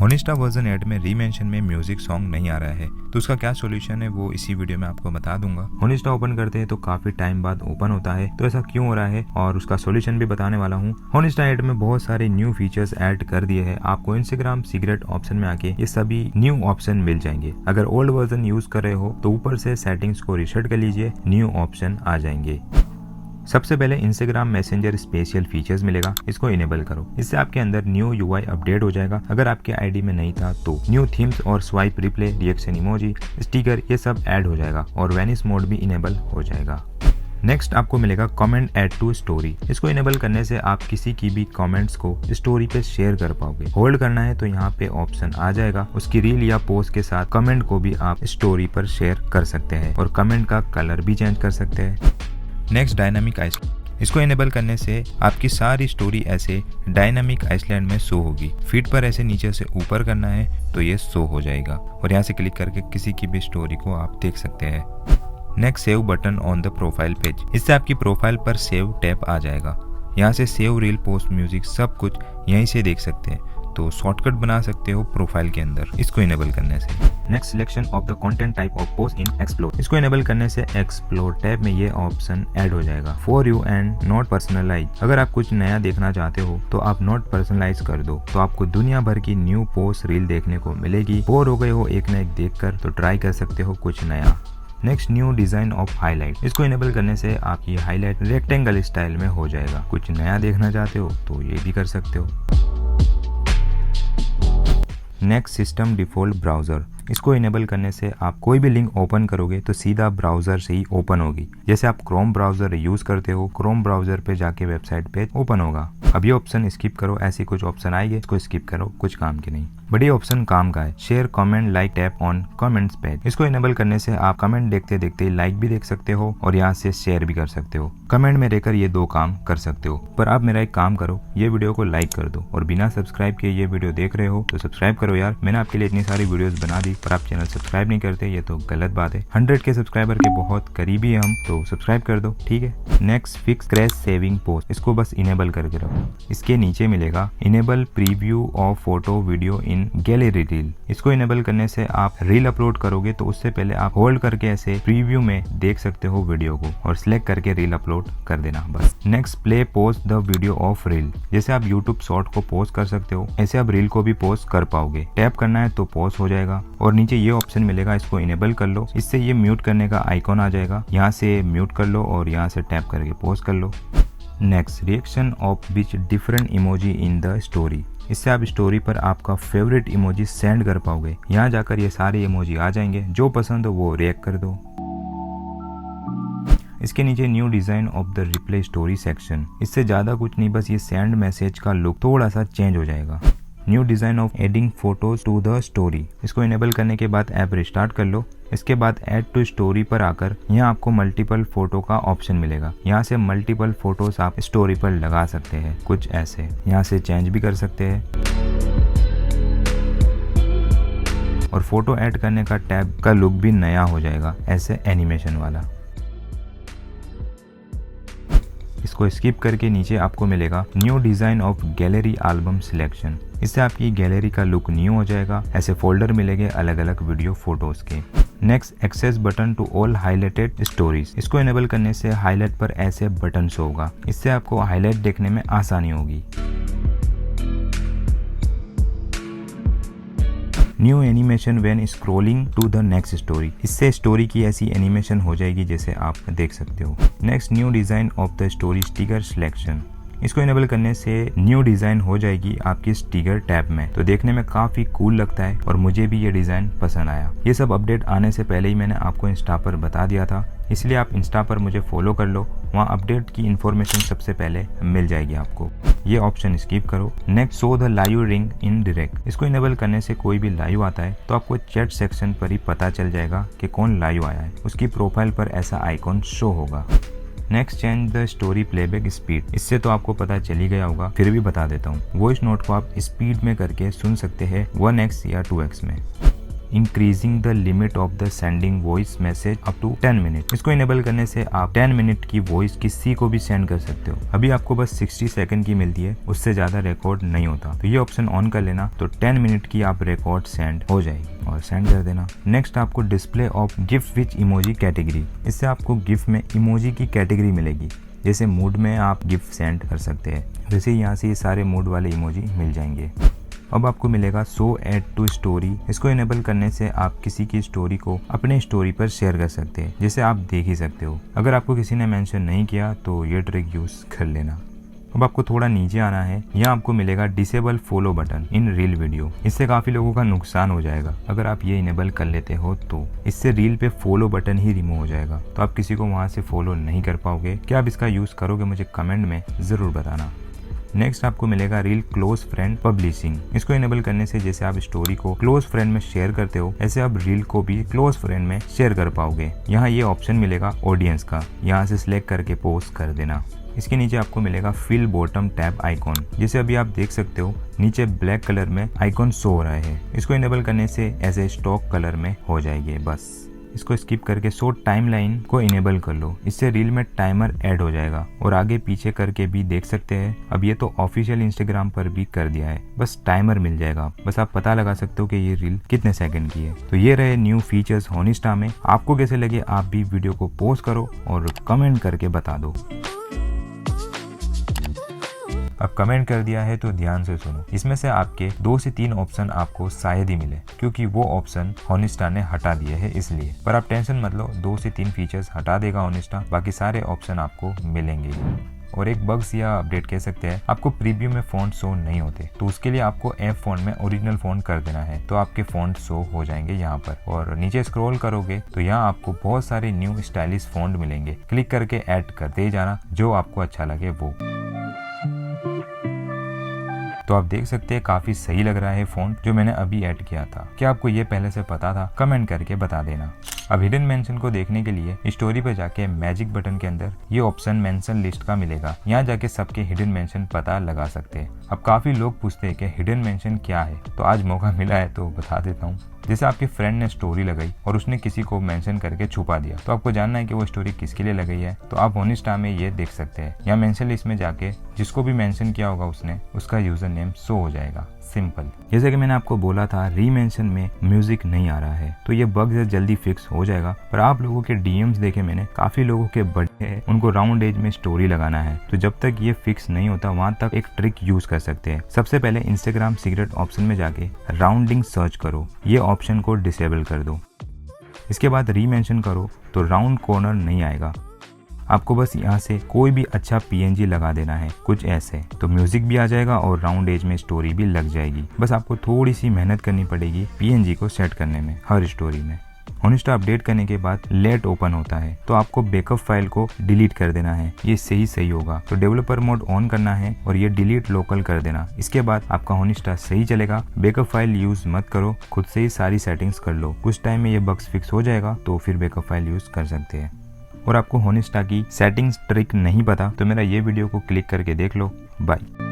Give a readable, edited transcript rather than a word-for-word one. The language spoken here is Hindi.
होनिस्टा वर्जन 8 में रीमेंशन में म्यूजिक सॉन्ग नहीं आ रहा है, तो उसका क्या सॉल्यूशन है वो इसी वीडियो में आपको बता दूंगा। होनिस्टा ओपन करते हैं तो काफी टाइम बाद ओपन होता है, तो ऐसा क्यों हो रहा है और उसका सॉल्यूशन भी बताने वाला हूँ। होनिस्टा 8 में बहुत सारे न्यू फीचर्स ऐड कर दिए हैं। आपको इंस्टाग्राम सीक्रेट ऑप्शन में आके ये सभी न्यू ऑप्शन मिल जाएंगे। अगर ओल्ड वर्जन यूज कर रहे हो तो ऊपर से सेटिंग्स को रीसेट कर लीजिए, न्यू ऑप्शन आ जाएंगे। सबसे पहले इंस्टाग्राम मैसेंजर स्पेशल फीचर्स मिलेगा, इसको इनेबल करो। इससे आपके अंदर न्यू यूआई अपडेट हो जाएगा। अगर आपके आईडी में नहीं था तो न्यू थीम्स और swipe replay, reaction emoji, sticker ये सब ऐड हो जाएगा और वैनिश मोड भी इनेबल हो जाएगा। नेक्स्ट आपको मिलेगा कमेंट ऐड टू स्टोरी। इसको इनेबल करने से आप किसी की भी कमेंट्स को स्टोरी पे शेयर कर पाओगे। होल्ड करना है तो यहाँ पे ऑप्शन आ जाएगा। उसकी रील या पोस्ट के साथ कमेंट को भी आप स्टोरी पर शेयर कर सकते हैं और कमेंट का कलर भी चेंज कर सकते हैं। Next dynamic island. इसको इनेबल करने से आपकी सारी स्टोरी ऐसे डायनामिक आइसलैंड में शो होगी। फीड पर ऐसे नीचे से ऊपर करना है तो ये शो हो जाएगा और यहाँ से क्लिक करके किसी की भी स्टोरी को आप देख सकते हैं। Next save button on the profile page. इससे आपकी प्रोफाइल पर सेव टैब आ जाएगा। यहाँ से सेव रील, पोस्ट, म्यूजिक सब कुछ यहीं से देख सकते हैं, तो शॉर्टकट बना सकते हो प्रोफाइल के अंदर इसको इनेबल करने से। Next selection of the content type of post in explore. इसको इनेबल करने से एक्सप्लोर टैब में ये ऑप्शन ऐड हो जाएगा, for you and not personalise. अगर आप कुछ नया देखना चाहते हो तो आप नॉट पर्सनलाइज कर दो, तो आपको दुनिया भर की न्यू पोस्ट रील देखने को मिलेगी। बोर हो गए हो एक न एक देखकर तो ट्राई कर सकते हो कुछ नया। Next new design of highlight. इसको इनेबल करने से आपकी हाईलाइट रेक्टेंगल स्टाइल में हो जाएगा। कुछ नया देखना चाहते हो तो ये भी कर सकते हो। Next system default browser. इसको इनेबल करने से आप कोई भी लिंक ओपन करोगे तो सीधा ब्राउजर से ही ओपन होगी। जैसे आप क्रोम ब्राउजर यूज करते हो, क्रोम ब्राउजर पे जाके वेबसाइट पे ओपन होगा। अब ये ऑप्शन स्किप करो, ऐसी कुछ ऑप्शन आएंगे, इसको स्किप करो, कुछ काम की नहीं। बट ये ऑप्शन काम का है। Share comment like tap on comments page. इसको इनेबल करने से आप कमेंट देखते देखते लाइक भी देख सकते हो और यहाँ से शेयर भी कर सकते हो। कमेंट में रहकर ये दो काम कर सकते हो। पर आप मेरा एक काम करो, ये वीडियो को लाइक कर दो और बिना सब्सक्राइब किए ये वीडियो देख रहे हो तो सब्सक्राइब करो यार। मैंने आपके लिए इतनी सारी वीडियोस बना दी पर आप चैनल सब्सक्राइब नहीं करते, ये तो गलत बात है। 100 के सब्सक्राइबर के बहुत करीबी है हम, तो सब्सक्राइब कर दो, ठीक है। Next fix crash saving post. इसको बस इनेबल करके रखो। इसके नीचे मिलेगा enable preview of photo video in gallery reel. इसको इनेबल करने से आप रील अपलोड करोगे तो उससे पहले आप होल्ड करके ऐसे प्रीव्यू में देख सकते हो वीडियो को और सिलेक्ट करके रील अपलोड कर देना बस। Next play post the video of reel. जैसे आप यूट्यूब शॉर्ट को पोस्ट कर सकते हो ऐसे आप रील को भी पोस्ट कर पाओगे। टैप करना है तो पोस्ट हो जाएगा और नीचे ये ऑप्शन मिलेगा, इसको इनेबल कर लो। इससे ये म्यूट करने का आइकॉन आ जाएगा, यहाँ से म्यूट कर लो और यहाँ से टैप करके पोस्ट कर लो। Next reaction of which different emoji in the story. इससे आप स्टोरी पर आपका फेवरेट इमोजी सेंड कर पाओगे। यहाँ जाकर ये सारे इमोजी आ जाएंगे, जो पसंद हो वो रिएक्ट कर दो। इसके नीचे new design of the replay story section. इससे ज्यादा कुछ नहीं, बस ये सेंड मैसेज का लुक थोड़ा सा चेंज हो जाएगा। New design of adding photos to the story. इसको इनेबल करने के बाद ऐप रिस्टार्ट कर लो। इसके बाद ऐड टू स्टोरी पर आकर यहाँ आपको मल्टीपल फोटो का ऑप्शन मिलेगा। यहाँ से मल्टीपल फोटोज आप स्टोरी पर लगा सकते हैं, कुछ ऐसे। यहाँ से चेंज भी कर सकते हैं और फोटो ऐड करने का टैब का लुक भी नया हो जाएगा, ऐसे एनिमेशन वाला। इसको स्किप करके नीचे आपको मिलेगा new design of gallery album selection. इससे आपकी गैलरी का लुक न्यू हो जाएगा। ऐसे फोल्डर मिलेंगे अलग अलग वीडियो फोटोज के। Next access button to all highlighted stories. इसको इनेबल करने से हाईलाइट पर ऐसे बटन शो होगा। इससे आपको हाईलाइट देखने में आसानी होगी। New animation when scrolling to the next story. इससे स्टोरी की ऐसी एनिमेशन हो जाएगी जैसे आप देख सकते हो। Next new design of the story sticker selection. इसको इनेबल करने से न्यू डिजाइन हो जाएगी आपकी स्टिकर टैब में, तो देखने में काफी कूल लगता है और मुझे भी ये डिजाइन पसंद आया। ये सब अपडेट आने से पहले ही मैंने आपको इंस्टा पर बता दिया था, इसलिए आप इंस्टा पर मुझे फॉलो कर लो। वहाँ अपडेट की इन्फॉर्मेशन सबसे पहले मिल जाएगी आपको। ये ऑप्शन स्किप करो। Next show the live ring in direct. इसको इनेबल करने से कोई भी लाइव आता है तो आपको चैट सेक्शन पर ही पता चल जाएगा कि कौन लाइव आया है। उसकी प्रोफाइल पर ऐसा आइकॉन शो होगा। Next change the story playback speed. इससे तो आपको पता चल ही गया होगा, फिर भी बता देता हूँ। वॉइस नोट को आप स्पीड में करके सुन सकते हैं 1x या 2x में। Increasing the limit of the sending voice message up to 10 minute. इसको इनेबल करने से आप 10 मिनट की वॉइस किसी को भी सेंड कर सकते हो। अभी आपको बस 60 सेकंड की मिलती है, उससे ज्यादा रिकॉर्ड नहीं होता। तो ये ऑप्शन ऑन कर लेना तो 10 मिनट की आप रिकॉर्ड सेंड हो जाएगी और सेंड कर देना। नेक्स्ट आपको display of gift which emoji category. इससे आपको गिफ्ट में इमोजी की कैटेगरी मिलेगी। जैसे मूड में आप गिफ्ट सेंड कर सकते हैं, वैसे यहाँ से ये सारे मूड वाले इमोजी मिल जाएंगे। अब आपको मिलेगा शो ऐड टू स्टोरी। इसको इनेबल करने से आप किसी की स्टोरी को अपने स्टोरी पर शेयर कर सकते हैं, जैसे आप देख ही सकते हो। अगर आपको किसी ने मेंशन नहीं किया तो ये ट्रिक यूज कर लेना। अब आपको थोड़ा नीचे आना है, यहाँ आपको मिलेगा डिसेबल फॉलो बटन इन रील वीडियो। इससे काफी लोगों का नुकसान हो जाएगा। अगर आप ये इनेबल कर लेते हो तो इससे रील पे फॉलो बटन ही रिमूव हो जाएगा, तो आप किसी को वहां से फॉलो नहीं कर पाओगे। क्या आप इसका यूज करोगे मुझे कमेंट में जरूर बताना। नेक्स्ट आपको मिलेगा रील क्लोज फ्रेंड पब्लिशिंग। इसको इनेबल करने से जैसे आप स्टोरी को क्लोज फ्रेंड में शेयर करते हो, ऐसे आप रील को भी क्लोज फ्रेंड में शेयर कर पाओगे। यहाँ ये ऑप्शन मिलेगा ऑडियंस का, यहाँ से सिलेक्ट करके पोस्ट कर देना। इसके नीचे आपको मिलेगा फिल बॉटम टैब आइकॉन। जैसे अभी आप देख सकते हो नीचे ब्लैक कलर में आइकॉन शो हो रहा है। इसको इनेबल करने से ऐसे स्टॉक कलर में हो जाएंगे। बस इसको स्किप करके शो टाइमलाइन को इनेबल कर लो। इससे रील में टाइमर ऐड हो जाएगा और आगे पीछे करके भी देख सकते हैं। अब ये तो ऑफिशियल इंस्टाग्राम पर भी कर दिया है, बस टाइमर मिल जाएगा। बस आप पता लगा सकते हो कि ये रील कितने सेकंड की है। तो ये रहे न्यू फीचर्स होनिस्टा में। आपको कैसे लगे आप भी वीडियो को पोस्ट करो और कमेंट करके बता दो। अब कमेंट कर दिया है तो ध्यान से सुनो। इसमें से आपके 2 से 3 ऑप्शन आपको शायद ही मिले, क्योंकि वो ऑप्शन होनिस्टा ने हटा दिए है इसलिए। पर आप टेंशन मत लो, 2 से 3 फीचर्स हटा देगा होनिस्टा, बाकी सारे ऑप्शन आपको मिलेंगे। और एक बग्स या अपडेट कह सकते हैं, आपको प्रीव्यू में फॉन्ट शो नहीं होते, तो उसके लिए आपको ऐप फॉन्ट में ओरिजिनल फॉन्ट कर देना है, तो आपके फॉन्ट शो हो जाएंगे यहाँ पर। और नीचे स्क्रॉल करोगे तो यहाँ आपको बहुत सारे न्यू स्टाइलिश फॉन्ट मिलेंगे। क्लिक करके ऐड करते जाना, जो आपको अच्छा लगे वो। तो आप देख सकते हैं काफी सही लग रहा है फॉन्ट जो मैंने अभी ऐड किया था। क्या आपको ये पहले से पता था? कमेंट करके बता देना। अब हिडन मेंशन को देखने के लिए स्टोरी पे जाके मैजिक बटन के अंदर ये ऑप्शन मेंशन लिस्ट का मिलेगा। यहाँ जाके सबके हिडन मेंशन पता लगा सकते हैं। अब काफी लोग पूछते हैं कि हिडन मेंशन क्या है, तो आज मौका मिला है तो बता देता हूँ। जैसे आपके फ्रेंड ने स्टोरी लगाई और उसने किसी को मेंशन करके छुपा दिया, तो आपको जानना है कि वो स्टोरी किसके लिए लगाई है, तो आप होनिस्टा में ये देख सकते हैं। यहाँ मेंशन लिस्ट में जाके जिसको भी मेंशन किया होगा उसने, उसका यूजर नेम शो हो जाएगा। सिंपल। जैसे कि मैंने आपको बोला था रीमेंशन में म्यूजिक नहीं आ रहा है, तो ये बग जल्दी फिक्स हो जाएगा। पर आप लोगों के डीएम्स देखे मैंने, काफी लोगों के बर्थडे है, उनको राउंड एज में स्टोरी लगाना है। तो जब तक ये फिक्स नहीं होता वहां तक एक ट्रिक यूज कर सकते हैं। सबसे पहले इंस्टाग्राम सीक्रेट ऑप्शन में जाके राउंडिंग सर्च करो, ये ऑप्शन को डिसेबल कर दो। इसके बाद रीमेंशन करो तो राउंड कॉर्नर नहीं आएगा। आपको बस यहाँ से कोई भी अच्छा पीएनजी लगा देना है, कुछ ऐसे, तो म्यूजिक भी आ जाएगा और राउंड एज में स्टोरी भी लग जाएगी। बस आपको थोड़ी सी मेहनत करनी पड़ेगी पीएनजी को सेट करने में हर स्टोरी में। होनिस्टा अपडेट करने के बाद लेट ओपन होता है, तो आपको बैकअप फाइल को डिलीट कर देना है, ये सही होगा। तो डेवलपर मोड ऑन करना है और ये डिलीट लोकल कर देना। इसके बाद आपका होनिस्टा सही चलेगा। बैकअप फाइल यूज मत करो, खुद से ही सारी सेटिंग्स कर लो। कुछ टाइम में ये बग्स फिक्स हो जाएगा, तो फिर बैकअप फाइल यूज कर सकते हैं। और आपको होनिस्टा की सेटिंग्स ट्रिक नहीं पता तो मेरा ये वीडियो को क्लिक करके देख लो। बाय।